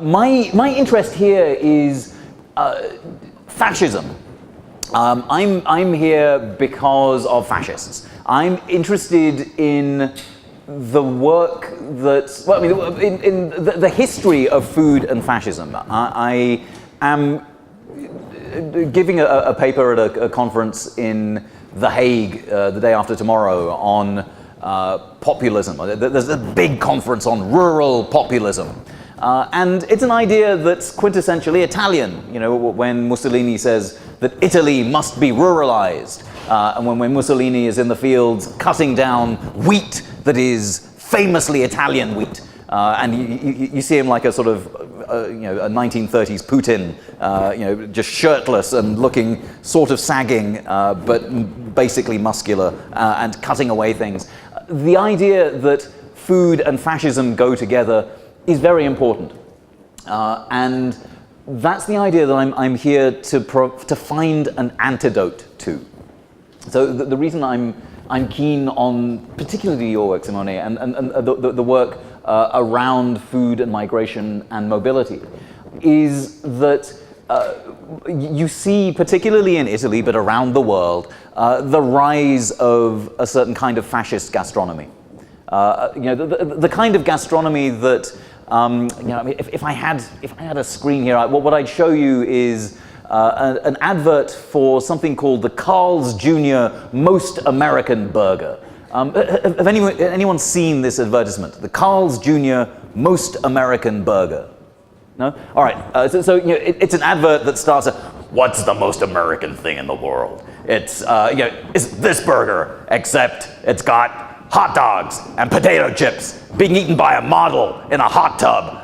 My interest here is fascism. I'm here because of fascists. I'm interested in the work that's, well, I mean, in the history of food and fascism. I am giving a paper at a conference in The Hague the day after tomorrow on populism. There's a big conference on rural populism. And it's an idea that's quintessentially Italian. You know, when Mussolini says that Italy must be ruralized, and when Mussolini is in the fields cutting down wheat that is famously Italian wheat, and you see him like a sort of, a 1930s Putin, just shirtless and looking sort of sagging, but basically muscular, and cutting away things. The idea that food and fascism go together is very important, and that's the idea that I'm here to find an antidote to. So the reason I'm keen on particularly your work, Simone, and the work around food and migration and mobility, is that you see, particularly in Italy, but around the world, the rise of a certain kind of fascist gastronomy. The kind of gastronomy that, if I had a screen here, what I'd show you is an advert for something called the Carl's Jr. Most American Burger. Have anyone seen this advertisement? The Carl's Jr. Most American Burger. No? All right. So it's an advert that starts. What's the most American thing in the world? It's it's this burger, except it's got hot dogs and potato chips being eaten by a model in a hot tub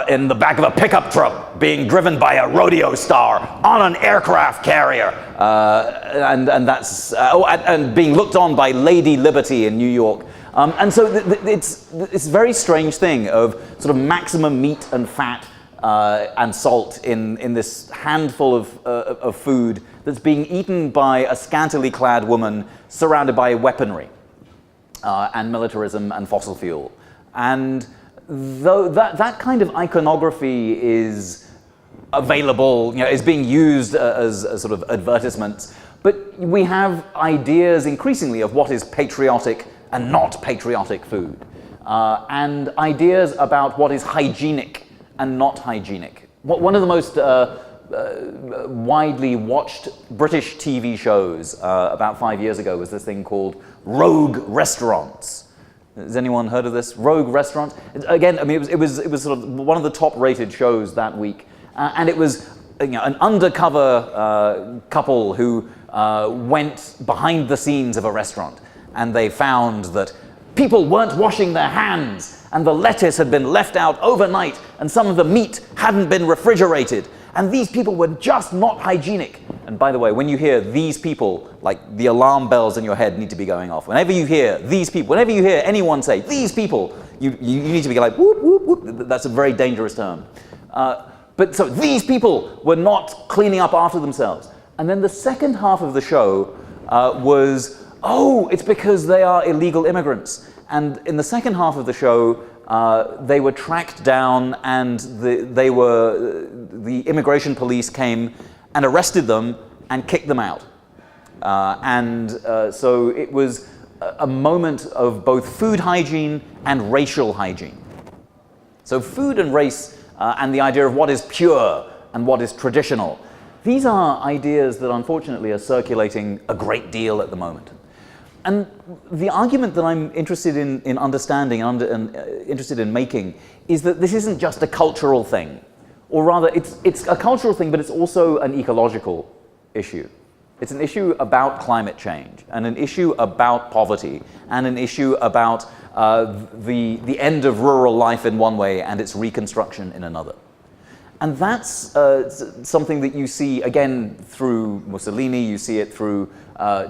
in the back of a pickup truck being driven by a rodeo star on an aircraft carrier, and that's and being looked on by Lady Liberty in New York. And so it's this very strange thing of sort of maximum meat and fat and salt in this handful of food that's being eaten by a scantily clad woman surrounded by weaponry and militarism and fossil fuel. And though that kind of iconography is available, is being used as sort of advertisements, but we have ideas increasingly of what is patriotic and not patriotic food, and ideas about what is hygienic and not hygienic. One of the most widely watched British TV shows about 5 years ago was this thing called Rogue Restaurants. Has anyone heard of this? Rogue Restaurants? Again, I mean, it was sort of one of the top-rated shows that week, and it was an undercover couple who went behind the scenes of a restaurant, and they found that people weren't washing their hands, and the lettuce had been left out overnight, and some of the meat hadn't been refrigerated, and these people were just not hygienic. And by the way, when you hear these people, like the alarm bells in your head need to be going off. Whenever you hear these people, whenever you hear anyone say these people, you need to be like whoop, whoop, whoop. That's a very dangerous term. But so these people were not cleaning up after themselves. And then the second half of the show was, it's because they are illegal immigrants. And in the second half of the show, they were tracked down, and the immigration police came and arrested them and kicked them out. So it was a moment of both food hygiene and racial hygiene. So food and race and the idea of what is pure and what is traditional, these are ideas that unfortunately are circulating a great deal at the moment. And the argument that I'm interested in understanding and interested in making is that this isn't just a cultural thing, or rather it's a cultural thing, but it's also an ecological issue. It's an issue about climate change, and an issue about poverty, and an issue about the end of rural life in one way and its reconstruction in another. And that's something that you see again through Mussolini, you see it through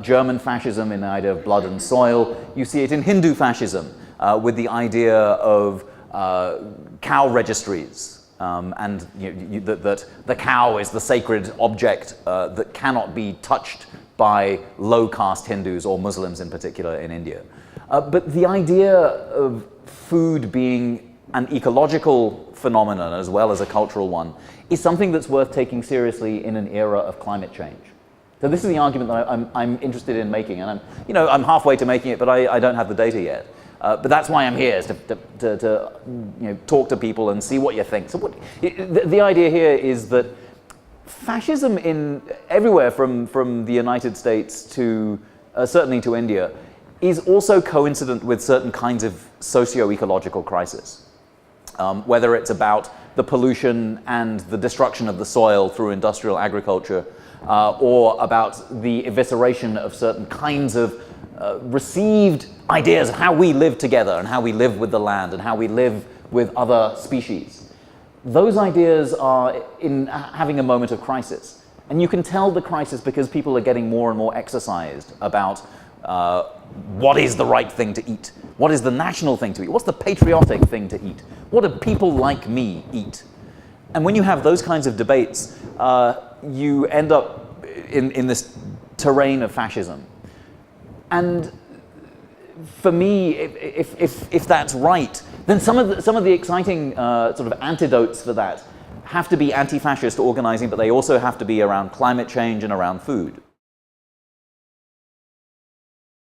German fascism in the idea of blood and soil, you see it in Hindu fascism with the idea of cow registries, and that the cow is the sacred object that cannot be touched by low-caste Hindus or Muslims in particular in India. But the idea of food being an ecological phenomenon as well as a cultural one is something that's worth taking seriously in an era of climate change. So this is the argument that I'm interested in making, and I'm halfway to making it, but I don't have the data yet. But that's why I'm here, is to talk to people and see what you think. So the idea here is that fascism everywhere from the United States to certainly to India is also coincident with certain kinds of socio-ecological crisis. Whether it's about the pollution and the destruction of the soil through industrial agriculture, or about the evisceration of certain kinds of received ideas of how we live together and how we live with the land and how we live with other species. Those ideas are having a moment of crisis. And you can tell the crisis because people are getting more and more exercised about what is the right thing to eat? What is the national thing to eat? What's the patriotic thing to eat? What do people like me eat? And when you have those kinds of debates, you end up in this terrain of fascism. And for me, if that's right, then some of the exciting sort of antidotes for that have to be anti-fascist organizing, but they also have to be around climate change and around food.